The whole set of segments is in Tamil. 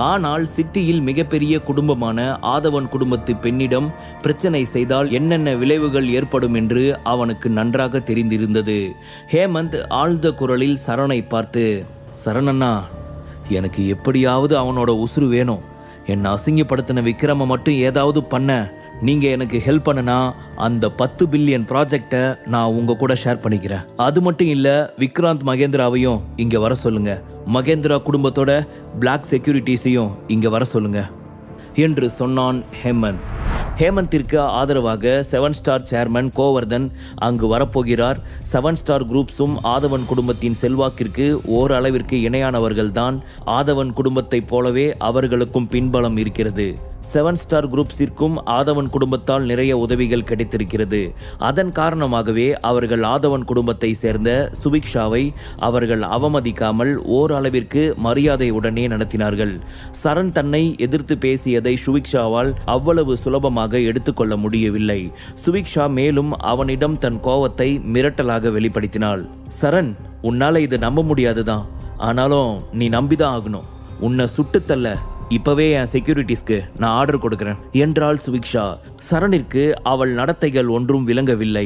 ஆனால் சிட்டியில் மிகப்பெரிய குடும்பமான ஆதவன் குடும்பத்து பெண்ணிடம் பிரச்சனை செய்தால் என்னென்ன விளைவுகள் ஏற்படும் என்று அவனுக்கு நன்றாக தெரிந்திருந்தது. ஹேமந்த் ஆழ்ந்த குரலில் சரனை பார்த்து, சரணண்ணா, எனக்கு எப்படியாவது அவனோட உசுறு வேணும். என்னை அசிங்கப்படுத்தின விக்ரம மட்டும் ஏதாவது பண்ண நீங்க எனக்கு ஹெல்ப் பண்ணுனா அந்த 10 பில்லியன் ப்ராஜெக்டை நான் உங்க கூட ஷேர் பண்ணிக்கிறேன். அது மட்டும் இல்ல, விக்ராந்த் மகேந்திராவையும் இங்க வர சொல்லுங்க. மகேந்திரா குடும்பத்தோட பிளாக் செக்யூரிட்டிஸையும் இங்க வர சொல்லுங்க என்று சொன்னான் ஹேமந்த். ஹேமந்திற்கு ஆதரவாக 7 ஸ்டார் சேர்மன் கோவர்தன் அங்கு வரப்போகிறார். 7 ஸ்டார் குரூப்ஸும் ஆதவன் குடும்பத்தின் செல்வாக்கிற்கு ஓரளவிற்கு இணையானவர்கள்தான். ஆதவன் குடும்பத்தைப் போலவே அவர்களுக்கும் பின்பலம் இருக்கிறது. 7 ஸ்டார் குரூப்ஸிற்கும் ஆதவன் குடும்பத்தால் நிறைய உதவிகள் கிடைத்திருக்கிறது. அதன் காரணமாகவே அவர்கள் ஆதவன் குடும்பத்தை சேர்ந்த சுபிக்ஷாவை அவர்கள் அவமதிக்காமல் ஓரளவிற்கு மரியாதையுடனே நடத்தினார்கள். சரண் தன்னை எதிர்த்து பேசியதை சுபிக்ஷாவால் அவ்வளவு சுலபமாக எடுத்துக்கொள்ள முடியவில்லை. சுபிக்ஷா மேலும் அவனிடம் தன் கோவத்தை மிரட்டலாக வெளிப்படுத்தினாள். சரண், உன்னால இது நம்ப முடியாதுதான், ஆனாலும் நீ நம்பிதான் ஆகணும். உன்னை சுட்டுத்தல்ல இப்பவே என் செக்யூரிட்டிஸ்க்கு நான் ஆர்டர் கொடுக்கிறேன் என்றாள் சுபிக்ஷா. சரணிற்கு அவள் நடத்தைகள் ஒன்றும் விளங்கவில்லை.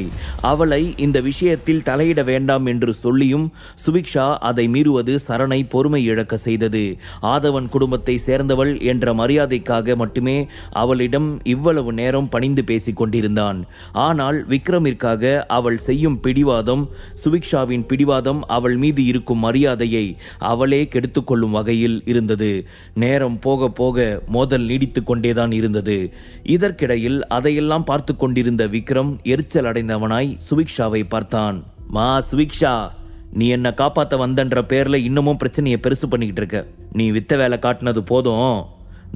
அவளை இந்த விஷயத்தில் தலையிட வேண்டாம் என்று சொல்லியும் சுபிக்ஷா அதை மீறுவது சரணை பொறுமை இழக்க செய்தது. ஆதவன் குடும்பத்தை சேர்ந்தவள் என்ற மரியாதைக்காக மட்டுமே அவளிடம் இவ்வளவு நேரம் பணிந்து பேசிக் கொண்டிருந்தான். ஆனால் விக்ரமிற்காக அவள் செய்யும் பிடிவாதம், சுபிக்ஷாவின் பிடிவாதம் அவள் மீது இருக்கும் மரியாதையை அவளே கெடுத்துக்கொள்ளும் வகையில் இருந்தது. நேரம் போக போக மோதல் நீடித்து கொண்டேதான் இருந்தது. இதற்கிடையில் அதையெல்லாம் பார்த்து கொண்டிருந்த விக்ரம் எரிச்சல் அடைந்தவனாய் சுபிக்ஷாவை பார்த்தான். மா சுபிக்ஷா, நீ என்ன காப்பாத்த வந்தன்ற பேர்ல இன்னமும் பிரச்சனையை பெருசு பண்ணிக்கிட்டு இருக்க. நீ வித்த வேலை காட்டினது போதும்.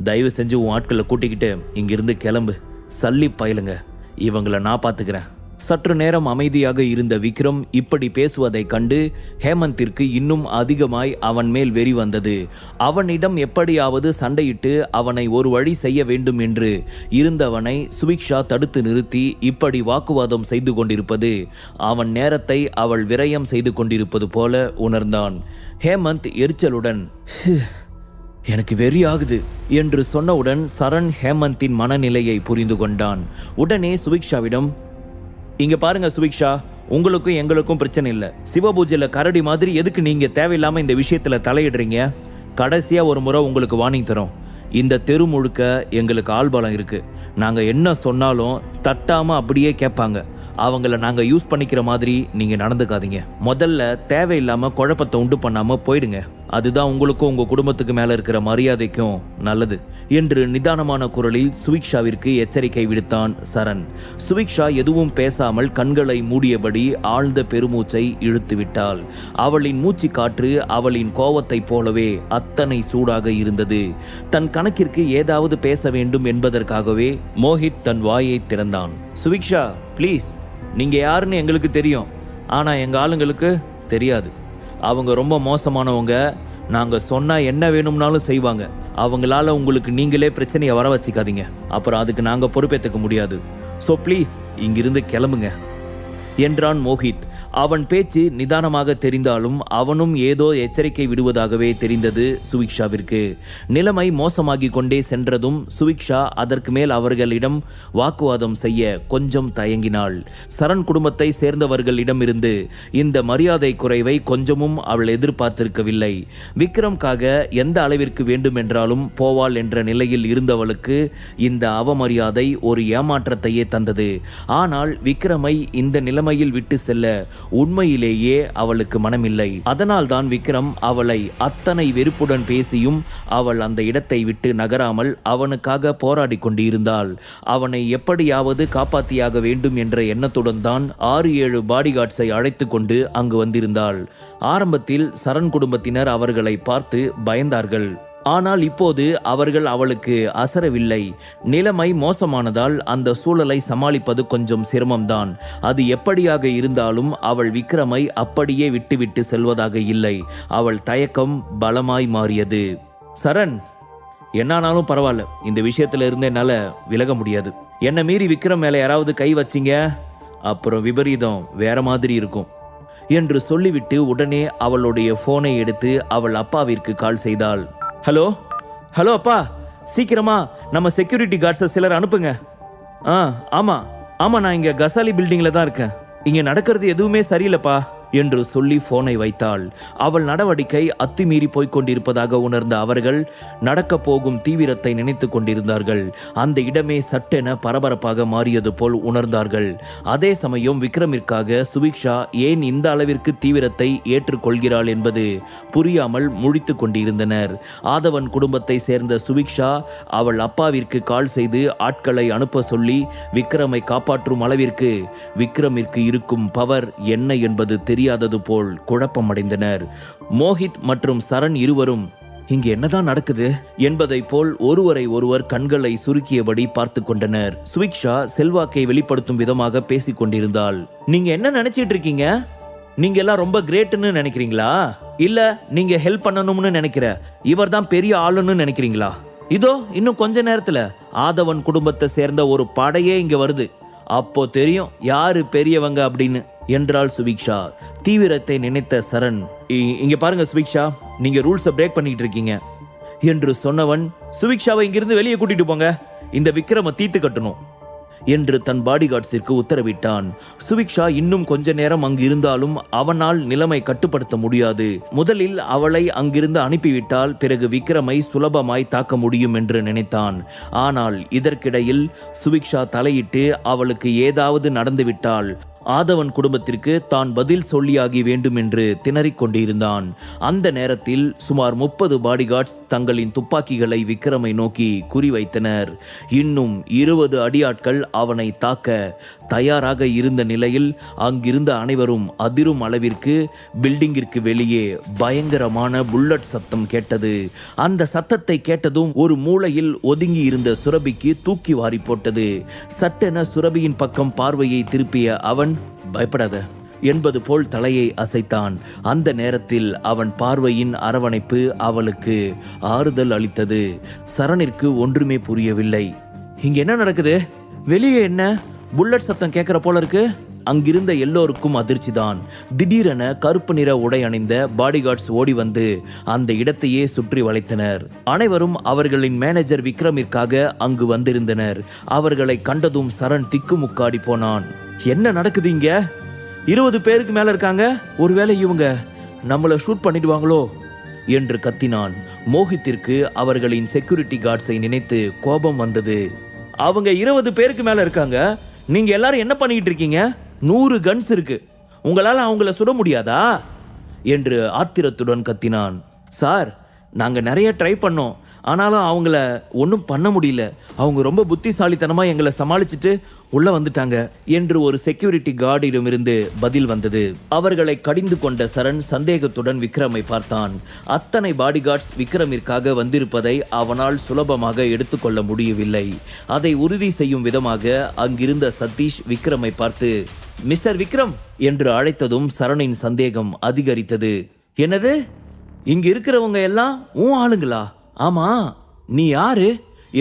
தயவு செஞ்சு உன் ஆட்களை கூட்டிக்கிட்டு இங்கிருந்து கிளம்பு. சல்லி பயிலுங்க, இவங்களை நான் பார்த்துக்கிறேன். சற்று நேரம் அமைதியாக இருந்த விக்ரம் இப்படி பேசுவதை கண்டு ஹேமந்திற்கு இன்னும் அதிகமாய் அவன் மேல் வெறி வந்தது. அவனிடம் எப்படியாவது சண்டையிட்டு அவனை ஒரு வழி செய்ய வேண்டும் என்று இருந்தவனை சுபிக்ஷா தடுத்து நிறுத்தி இப்படி வாக்குவாதம் செய்து கொண்டிருப்பது அவன் நேரத்தை அவள் விரயம் செய்து கொண்டிருப்பது போல உணர்ந்தான். ஹேமந்த் எரிச்சலுடன், எனக்கு வெறி ஆகுது என்று சொன்னவுடன் சரண் ஹேமந்தின் மனநிலையை புரிந்து கொண்டான். உடனே சுபிக்ஷாவிடம், இங்க பாருங்க சுபிக்ஷா, உங்களுக்கும் எங்களுக்கும் பிரச்சனை இல்லை. சிவபூஜையில கரடி மாதிரி எதுக்கு நீங்க தேவையில்லாம இந்த விஷயத்துல தலையிடுறீங்க? கடைசியா ஒரு முறை உங்களுக்கு வார்னிங் தரோம். இந்த தெரு முழுக்க எங்களுக்கு ஆள்பலம் இருக்கு. நாங்க என்ன சொன்னாலும் தட்டாம அப்படியே கேட்பாங்க. அவங்கள நாங்க யூஸ் பண்ணிக்கிற மாதிரி நீங்க நடந்துக்காதீங்க. முதல்ல தேவையில்லாம குழப்பத்தை உண்டு பண்ணாம போயிடுங்க. அதுதான் உங்களுக்கும் உங்க குடும்பத்துக்கு மேல இருக்கிற மரியாதைக்கும் நல்லது என்று நிதானமான குரலில் சுபிக்ஷாவிற்கு எச்சரிக்கை விடுத்தான் சரண். சுபிக்ஷா எதுவும் பேசாமல் கண்களை மூடியபடி ஆழ்ந்த பெருமூச்சை இழுத்து விட்டாள். அவளின் மூச்சு காற்று அவளின் கோவத்தை போலவே அத்தனை சூடாக இருந்தது. தன் கணக்கிற்கு ஏதாவது பேச வேண்டும் என்பதற்காகவே மோஹித் தன் வாயை திறந்தான். சுபிக்ஷா, ப்ளீஸ், நீங்க யாருன்னு எங்களுக்கு தெரியும், ஆனா எங்க ஆளுங்களுக்கு தெரியாது. அவங்க ரொம்ப மோசமானவங்க. நாங்க சொன்னா என்ன வேணும்னாலும் செய்வாங்க. அவங்களால உங்களுக்கு நீங்களே பிரச்சனையை வர வச்சுக்காதீங்க. அப்புறம் அதுக்கு நாங்க பொறுப்பேற்றுக்க முடியாது. ஸோ ப்ளீஸ் இங்கிருந்து கிளம்புங்க என்றான் மோஹித். அவன் பேச்சு நிதானமாக தெரிந்தாலும் அவனும் ஏதோ எச்சரிக்கை விடுவதாகவே தெரிந்தது சுபிக்ஷாவிற்கு. நிலைமை மோசமாகி கொண்டே சென்றதும் சுபிக்ஷா அதற்கு மேல் அவர்களிடம் வாக்குவாதம் செய்ய கொஞ்சம் தயங்கினாள். சரண் குடும்பத்தை சேர்ந்தவர்களிடமிருந்து இந்த மரியாதை குறைவை கொஞ்சமும் அவள் எதிர்பார்த்திருக்கவில்லை. விக்ரம்காக எந்த அளவிற்கு வேண்டுமென்றாலும் போவாள் என்ற நிலையில் இருந்தவளுக்கு இந்த அவமரியாதை ஒரு ஏமாற்றத்தையே தந்தது. ஆனால் விக்ரமை இந்த நிலைமையில் விட்டு செல்ல உண்மையிலேயே அவளுக்கு மனமில்லை. அதனால்தான் விக்ரம் அவளை அத்தனை வெறுப்புடன் பேசியும் அவள் அந்த இடத்தை விட்டு நகராமல் அவனுக்காக போராடி கொண்டு இருந்தாள். அவனை எப்படியாவது காப்பாற்றியாக வேண்டும் என்ற எண்ணத்துடன் தான் 6-7 பாடிகார்ட்ஸை அழைத்து கொண்டு அங்கு வந்திருந்தாள். ஆரம்பத்தில் சரண் குடும்பத்தினர் அவர்களை பார்த்து பயந்தார்கள். ஆனால் இப்போது அவர்கள் அவளுக்கு அசரவில்லை. நிலைமை மோசமானதால் அந்த சூழலை சமாளிப்பது கொஞ்சம் சிரமம்தான். அது எப்படியாக இருந்தாலும் அவள் விக்ரமை அப்படியே விட்டுவிட்டு செல்வதாக இல்லை. அவள் தயக்கம் பலமாய் மாறியது. சரண், என்னானாலும் பரவாயில்ல, இந்த விஷயத்துல இருந்து என்னால விலக முடியாது. என்னை மீறி விக்ரம் மேல யாராவது கை வச்சிங்க, அப்புறம் விபரீதம் வேற மாதிரி இருக்கும் என்று சொல்லிவிட்டு உடனே அவளுடைய போனை எடுத்து அவள் அப்பாவிற்கு கால் செய்தாள். ஹலோ, ஹலோ அப்பா, சீக்கிரமா நம்ம செக்யூரிட்டி கார்ட்ஸை சிலர் அனுப்புங்க. ஆமா ஆமா, நான் இங்க கசாலி பில்டிங்ல தான் இருக்கேன். இங்க நடக்கிறது எதுவுமே சரியில்லைப்பா என்று சொல்லி போனை வைத்தாள். அவள் நடவடிக்கை அத்துமீறி போய்க் கொண்டிருப்பதாக உணர்ந்த அவர்கள் நடக்க போகும் தீவிரத்தை நினைத்து கொண்டிருந்தார்கள். அந்த இடமே சட்டென பரபரப்பாக மாறியது போல் உணர்ந்தார்கள். அதே சமயம் விக்ரமிற்காக சுபிக்ஷா ஏன் இந்த அளவிற்கு தீவிரத்தை ஏற்றுக்கொள்கிறாள் என்பது புரியாமல் முழித்து கொண்டிருந்தனர். ஆதவன் குடும்பத்தை சேர்ந்த சுபிக்ஷா அவள் அப்பாவிற்கு கால் செய்து ஆட்களை அனுப்ப சொல்லி விக்ரமை காப்பாற்றும் அளவிற்கு விக்ரமிற்கு இருக்கும் பவர் என்ன என்பது தெரியாதது போல் குழப்பமடைந்தனர். மோஹித் மற்றும் சரண் இருவரும் இங்கு என்னதான் நடக்குது என்பதை போல் ஒருவரை ஒருவர் கண்களை சுருக்கியபடி பார்த்து கொண்டனர். சுபிக்ஷா செல்வாக்கை வெளிப்படுத்தும் விதமாக பேசிக் கொண்டிருந்தாள். நீங்க என்ன நினைச்சிட்டு இருக்கீங்க? நீங்க எல்லாம் ரொம்ப கிரேட்னு நினைக்கிறீங்களா? இல்ல நீங்க ஹெல்ப் பண்ணணும்னு நினைக்கிற இவர் தான் பெரிய ஆளுன்னு நினைக்கிறீங்களா? இதோ இன்னும் கொஞ்ச நேரத்துல ஆதவன் குடும்பத்தை சேர்ந்த ஒரு படையே இங்க வருது. அப்போ தெரியும் யாரு பெரியவங்க அப்படின்னு என்றாள் சுபிக்ஷா. தீவிரத்தை நினைத்த சரண், இங்க பாருங்க சுபிக்ஷா, நீங்க ரூல்ஸை பிரேக் பண்ணிட்டு இருக்கீங்க என்று சொன்னவன், சுபிக்ஷாவை இங்கிருந்து வெளியே கூட்டிட்டு போங்க, இந்த விக்ரம தீர்த்து கட்டணும் என்று தன் பாடிகார்ட்ஸிற்கு உத்தரவிட்டான். சுபிக்ஷா இன்னும் கொஞ்ச நேரம் அங்கு இருந்தாலும் அவனால் நிலைமை கட்டுப்படுத்த முடியாது. முதலில் அவளை அங்கிருந்து அனுப்பிவிட்டால் பிறகு விக்ரமை சுலபமாய் தாக்க முடியும் என்று நினைத்தான். ஆனால் இதற்கிடையில் சுபிக்ஷா தலையிட்டு அவளுக்கு ஏதாவது நடந்துவிட்டால் ஆதவன் குடும்பத்திற்கு தான் பதில் சொல்லியாகி வேண்டும் என்று திணறிக் கொண்டிருந்தான். அந்த நேரத்தில் சுமார் 30 பாடிகார்ட்ஸ் தங்களின் துப்பாக்கிகளை விக்ரமை நோக்கி குறிவைத்தனர். இன்னும் 20 அடியாட்கள் அவனை தாக்க தயாராக இருந்த நிலையில் அங்கிருந்த அனைவரும் அதிரும் அளவிற்கு பில்டிங்கிற்கு வெளியே பயங்கரமான புல்லட் சத்தம் கேட்டது. அந்த சத்தத்தை கேட்டதும் ஒரு மூலையில் ஒதுங்கி இருந்த சுரபிக்கு தூக்கி வாரி போட்டது. சட்டென சுரபியின் பக்கம் பார்வையை திருப்பிய அவன், பயப்படாத என்பது போல் தலையை அசைத்தான். அந்த நேரத்தில் அவன் பார்வையின் அரவணைப்பு அவளுக்கு ஆறுதல் அளித்தது. சரணிற்கு ஒன்றுமே புரியவில்லை. இங்க என்ன நடக்குது? வெளியே என்ன புல்லட் சத்தம் கேட்கிற போல இருக்கு. அங்கிருந்த எல்லோருக்கும் அதிர்ச்சிதான். திடீரென கருப்பு நிற உடை அணிந்த பாடிகார்ட்ஸ் ஓடி வந்து அந்த இடத்தையே சுற்றி வளைத்தனர். அனைவரும் அவர்களின் மேனேஜர் விக்ரமிற்காக அங்கு வந்திருந்தனர். அவர்களை கண்டதும் சரண் திக்குமுக்காடி போனான். என்ன நடக்குது இங்க? 20 பேருக்கு மேல இருக்காங்க. ஒருவேளை இவங்க நம்மள ஷூட் பண்ணிடுவாங்களோ என்று கத்தினான். மோஹித்திற்கு அவர்களின் செக்யூரிட்டி கார்ட்ஸை நினைத்து கோபம் வந்தது. அவங்க 20 பேருக்கு மேல இருக்காங்க. நீங்க எல்லாரும் என்ன பண்ணிட்டு இருக்கீங்க? 100 கன்ஸ் இருக்கு. உங்களால அவங்கள சுட முடியாதா என்று ஆத்திரத்துடன் கத்தினான். சார், நாங்க நிறைய ட்ரை பண்ணோம், ஆனாலும் அவங்கள ஒன்றும் பண்ண முடியல. அவங்க ரொம்ப புத்திசாலித்தனமா எங்களை சமாளிச்சுட்டு உள்ள வந்துட்டாங்க என்று ஒரு செக்யூரிட்டி கார்டிடமிருந்து பதில் வந்தது. அவர்களை கடிந்து கொண்ட சரண் சந்தேகத்துடன் விக்ரமை பார்த்தான். அத்தனை பாடிகார்ட்ஸ் விக்ரமிற்காக வந்திருப்பதை அவனால் சுலபமாக எடுத்துக்கொள்ள முடியவில்லை. அதை உறுதி செய்யும் விதமாக அங்கிருந்த சதீஷ் விக்ரமை பார்த்து, மிஸ்டர் விக்ரம் என்று அழைத்ததும் சரணின் சந்தேகம் அதிகரித்தது. என்னது, இங்க இருக்கிறவங்க எல்லாம் உன் ஆளுங்களா? ஆமா, நீ யாரு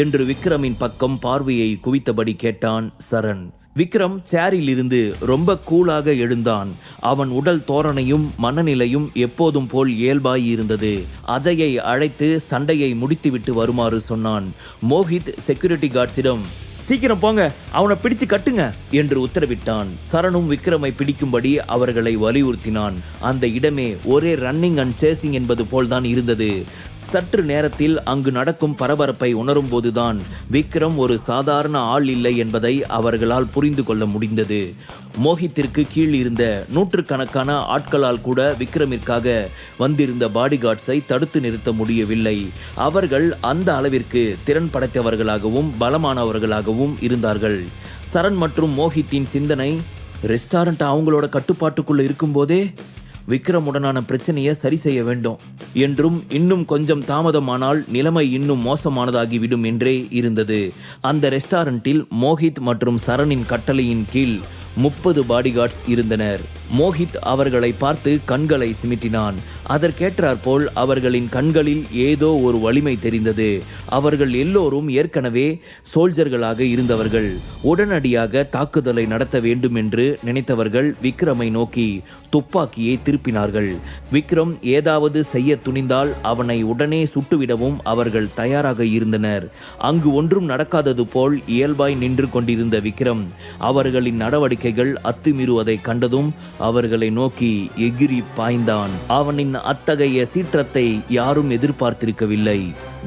என்று விக்ரமின் பக்கம் பார்வையை குவித்தபடி கேட்டான் சரண். விக்ரம் சேரில் இருந்து ரொம்ப கூலாக எழுந்தான். அவன் உடல் தோரணையும் மனநிலையும் எப்போதும் போல் இயல்பாய் இருந்தது. அஜயை அழைத்து சண்டையை முடித்துவிட்டு வருமாறு சொன்னான். மோஹித் செக்யூரிட்டி கார்ட்ஸிடம், சீக்கிரம் போங்க, அவனை பிடிச்சு கட்டுங்க என்று உத்தரவிட்டான். சரணும் விக்ரமை பிடிக்கும்படி அவர்களை வலியுறுத்தினான். அந்த இடமே ஒரே ரன்னிங் அண்ட் சேசிங் என்பது போல்தான் இருந்தது. சற்று நேரத்தில் அங்கு நடக்கும் பரபரப்பை உணரும் போதுதான் விக்ரம் ஒரு சாதாரண ஆள் இல்லை என்பதை அவர்களால் புரிந்து கொள்ள முடிந்தது. மோஹித்திற்கு கீழ் இருந்த நூற்றுக்கணக்கான ஆட்களால் கூட விக்ரமிற்காக வந்திருந்த பாடிகார்ட்ஸை தடுத்து நிறுத்த முடியவில்லை. அவர்கள் அந்த அளவிற்கு திறன் படைத்தவர்களாகவும் பலமானவர்களாகவும் இருந்தார்கள். சரண் மற்றும் மோஹித்தின் சிந்தனை, ரெஸ்டாரண்ட் அவங்களோட கட்டுப்பாட்டுக்குள்ள இருக்கும்போதே விக்ரமுடனான பிரச்சனையை சரி செய்ய வேண்டும் என்றும், இன்னும் கொஞ்சம் தாமதமானால் நிலைமை இன்னும் மோசமானதாகிவிடும் என்றே இருந்தது. அந்த ரெஸ்டாரண்டில் மோஹித் மற்றும் சரணின் கட்டளையின் கீழ் 30 பாடிகார்ட்ஸ் இருந்தனர். மோஹித் அவர்களை பார்த்து கண்களை சிமிட்டினான். அதற்கேற்றாற்போல் அவர்களின் கண்களில் ஏதோ ஒரு வலிமை தெரிந்தது. அவர்கள் எல்லோரும் ஏற்கனவே சோல்ஜர்களாக இருந்தவர்கள். உடனடியாக தாக்குதலை நடத்த வேண்டும் என்று நினைத்தவர்கள் விக்ரமை நோக்கி துப்பாக்கியை திருப்பினார்கள். விக்ரம் ஏதாவது செய்ய துணிந்தால் அவனை உடனே சுட்டுவிடவும் அவர்கள் தயாராக இருந்தனர். அங்கு ஒன்றும் நடக்காதது போல் இயல்பாய் நின்று கொண்டிருந்த விக்ரம் அவர்களின் நடவடிக்கைகள் அத்துமீறுவதை கண்டதும் அவர்களை நோக்கி எகிரி பாய்ந்தான். அவனின் அத்தகைய சீற்றத்தை யாரும் எதிர்பார்த்திருக்கவில்லை.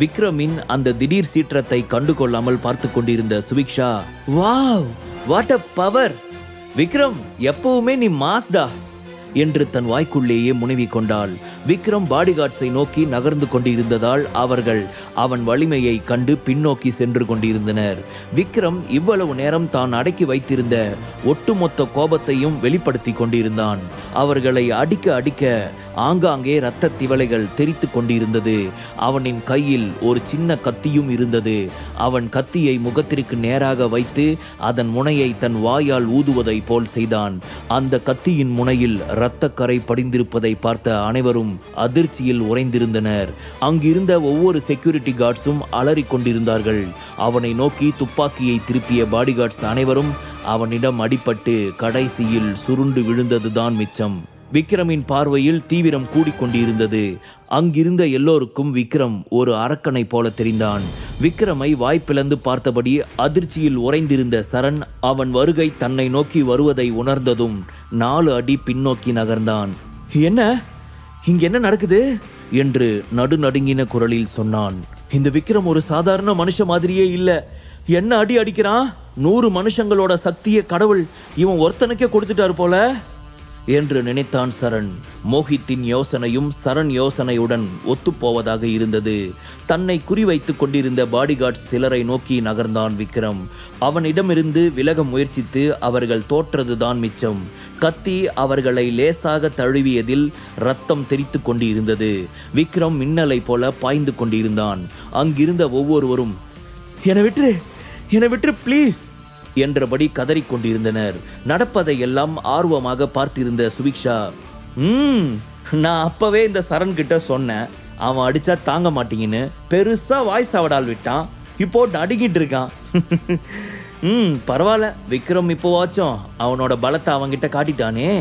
விக்ரமின் அந்த திடீர் சீற்றத்தை கண்டுகொள்ளாமல் பார்த்து கொண்டிருந்த Subiksha, wow, what a power! Vikram, எப்பவுமே நீ மாஸ்டா என்று தன் வாய்க்குள்ளேயே முனவிக் கொண்டாள். விக்ரம் பாடிகார்ட்ஸை நோக்கி நகர்ந்து கொண்டிருந்ததால் அவர்கள் அவன் வலிமையை கண்டு பின்னோக்கி சென்று கொண்டிருந்தனர். விக்ரம் இவ்வளவு நேரம் தான் அடக்கி வைத்திருந்த ஒட்டுமொத்த கோபத்தையும் வெளிப்படுத்தி கொண்டிருந்தான். அவர்களை அடிக்க அடிக்க ஆங்காங்கே இரத்த திவலைகள் தெரித்து கொண்டிருந்தது. அவனின் கையில் ஒரு சின்ன கத்தியும் இருந்தது. அவன் கத்தியை முகத்திற்கு நேராக வைத்து அதன் முனையை தன் வாயால் ஊதுவதை போல் செய்தான். அந்த கத்தியின் முனையில் இரத்தக்கரை படிந்திருப்பதை பார்த்த அனைவரும் அதிர்ச்சியில் உறைந்திருந்தனர். அங்கிருந்த ஒவ்வொரு செக்யூரிட்டி கார்ட்ஸும் அலறிக் கொண்டிருந்தார்கள். அவனை நோக்கி துப்பாக்கியை திருப்பிய பாடிகார்ட்ஸ் அனைவரும் அவனிடம் அடிபட்டு கடைசியில் சுருண்டு விழுந்ததுதான் மிச்சம். விக்ரமின் பார்வையில் தீவிரம் கூடிக்கொண்டிருந்தது. அங்கிருந்த எல்லோருக்கும் விக்ரம் ஒரு அரக்கனை போல தெரிந்தான். விக்ரமை வாய்ப்பிழந்து பார்த்தபடி அதிர்ச்சியில் உறைந்திருந்த சரண் அவன் வருகை தன்னை நோக்கி வருவதை உணர்ந்ததும் 4 அடி பின்னோக்கி நகர்ந்தான். என்ன இங்க என்ன நடக்குது என்று நடுநடுங்கின குரலில் சொன்னான். இந்த விக்ரம் ஒரு சாதாரண மனுஷ மாதிரியே இல்ல. என்ன அடி அடிக்கிறான்? 100 மனுஷங்களோட சக்தியை கடவுள் இவன் ஒருத்தனுக்கே கொடுத்துட்டாரு போல என்று நினைத்தான் சரண். மோஹித்தின் யோசனையும் சரண் யோசனையுடன் ஒத்துப்போவதாக இருந்தது. தன்னை குறிவைத்துக் கொண்டிருந்த பாடிகார்ட்ஸ் சிலரை நோக்கி நகர்ந்தான் விக்ரம். அவனிடமிருந்து விலக முயற்சித்து அவர்கள் தோற்றதுதான் மிச்சம். கத்தி அவர்களை லேசாக தழுவியதில் ரத்தம் தெரித்து கொண்டு இருந்தது. விக்ரம் மின்னலை போல பாய்ந்து கொண்டிருந்தான். அங்கிருந்த ஒவ்வொருவரும் என்னை விட்டு ப்ளீஸ் என்றபடி கதறிக்கொண்டிருந்தனர். நடப்பதை எல்லாம் ஆர்வமாக பார்த்திருந்த சுபிக்ஷா, நான் அப்பவே இந்த சரண் கிட்ட சொன்னேன், அவன் அடிச்சா தாங்க மாட்டீங்கன்னு. பெருசா வாய்ஸ் அவடால் விட்டான், இப்போ நடுங்கிட்டு இருக்கான். பரவாயில்ல, விக்ரம் இப்போவாச்சும் அவனோட பலத்தை அவங்கிட்ட காட்டிட்டானே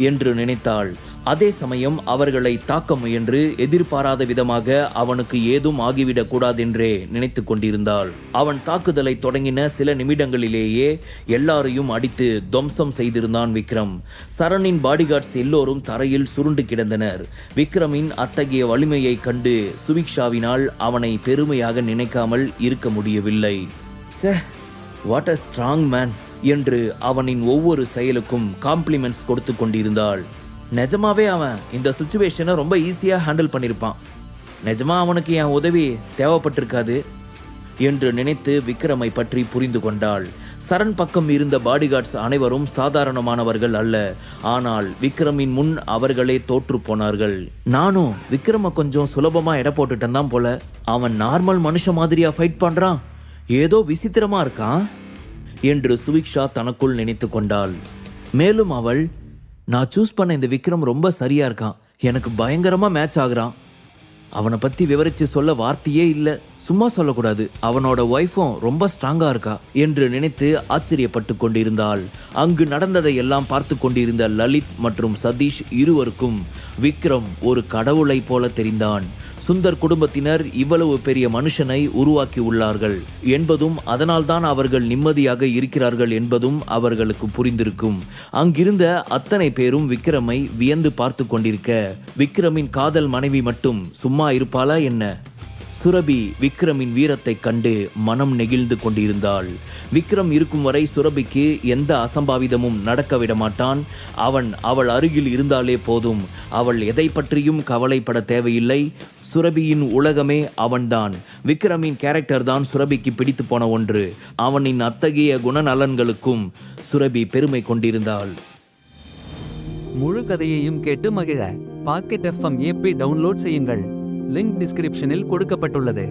என்று நினைத்தாள். அதே சமயம் அவர்களை தாக்க முயன்று எதிர்பாராத விதமாக அவனுக்கு ஏதும் ஆகிவிடக் கூடாதென்றே நினைத்து கொண்டிருந்தாள். அவன் தாக்குதலை தொடங்கின சில நிமிடங்களிலேயே எல்லாரையும் அடித்து துவம்சம் செய்திருந்தான் விக்ரம். சரணின் பாடிகார்ட்ஸ் எல்லோரும் தரையில் சுருண்டு கிடந்தனர். விக்ரமின் அத்தகைய வலிமையை கண்டு சுபிக்ஷாவினால் அவனை பெருமையாக நினைக்காமல் இருக்க முடியவில்லை. வாட் அ ஸ்ட்ராங் மேன் என்று அவனின் ஒவ்வொரு செயலுக்கும் காம்ப்ளிமெண்ட்ஸ் கொடுத்து கொண்டிருந்தாள். நிஜமாவே அவன் இந்த சிச்சுவேஷனை ரொம்ப ஈஸியாக ஹேண்டில் பண்ணியிருப்பான். நிஜமா அவனுக்கு என் உதவி தேவைப்பட்டிருக்காது என்று நினைத்து விக்ரமை பற்றி புரிந்து கொண்டாள். சரண் பக்கம் இருந்த பாடிகார்ட்ஸ் அனைவரும் சாதாரணமானவர்கள் அல்ல. ஆனால் விக்ரமின் முன் அவர்களே தோற்று போனார்கள். நானும் விக்ரமை கொஞ்சம் சுலபமாக எடை போட்டுட்டேன் தான் போல. அவன் நார்மல் மனுஷ மாதிரியா ஃபைட் பண்ணுறான், ஏதோ விசித்திரமா இருக்கான் என்று சுபிக்ஷா தனக்குள் நினைத்து கொண்டாள். மேலும் அவள், நான் சூஸ் பண்ண இந்த விக்ரம் ரொம்ப சரியா இருக்கான், எனக்கு பயங்கரமா மேட்ச் ஆகுறான், அவனை பத்தி விவரிச்சு சொல்ல வார்த்தையே இல்லை, சும்மா சொல்லக்கூடாது, அவனோட ஒய்ஃபும் ரொம்ப ஸ்ட்ராங்கா இருக்கா என்று நினைத்து ஆச்சரியப்பட்டு கொண்டிருந்தாள். அங்கு நடந்ததை எல்லாம் பார்த்து கொண்டிருந்த லலித் மற்றும் சதீஷ் இருவருக்கும் விக்ரம் ஒரு கடவுளை போல தெரிந்தான். சுந்தர் குடும்பத்தினர் இவ்வளவு பெரிய மனுஷனை உருவாக்கி உள்ளார்கள் என்பதும் அதனால்தான் அவர்கள் நிம்மதியாக இருக்கிறார்கள் என்பதும் அவர்களுக்கு புரிந்திருக்கும். அங்கிருந்த அத்தனை பேரும் விக்ரமை வியந்து பார்த்து கொண்டிருக்க விக்ரமின் காதல் மனைவி மட்டும் சும்மா இருப்பாளா என்ன? சுரபி விக்ரமின் வீரத்தை கண்டு மனம் நெகிழ்ந்து கொண்டிருந்தாள். விக்ரம் இருக்கும் வரை சுரபிக்கு எந்த அசம்பாவிதமும் நடக்க விட மாட்டான். அவள் அருகில் இருந்தாலே போதும், அவள் எதை பற்றியும் கவலைப்பட தேவையில்லை. சுரபியின் உலகமே அவன்தான். விக்ரமின் கேரக்டர் தான் சுரபிக்கு பிடித்து போன ஒன்று. அவனின் அத்தகைய குணநலன்களுக்கும் சுரபி பெருமை கொண்டிருந்தாள். முழு கதையையும் கேட்டு மகிழ பாக்கெட் FM ஆப்பை டவுன்லோட் செய்யுங்கள். லிங்க் டிஸ்கிரிப்ஷனில் கொடுக்கப்பட்டுள்ளது.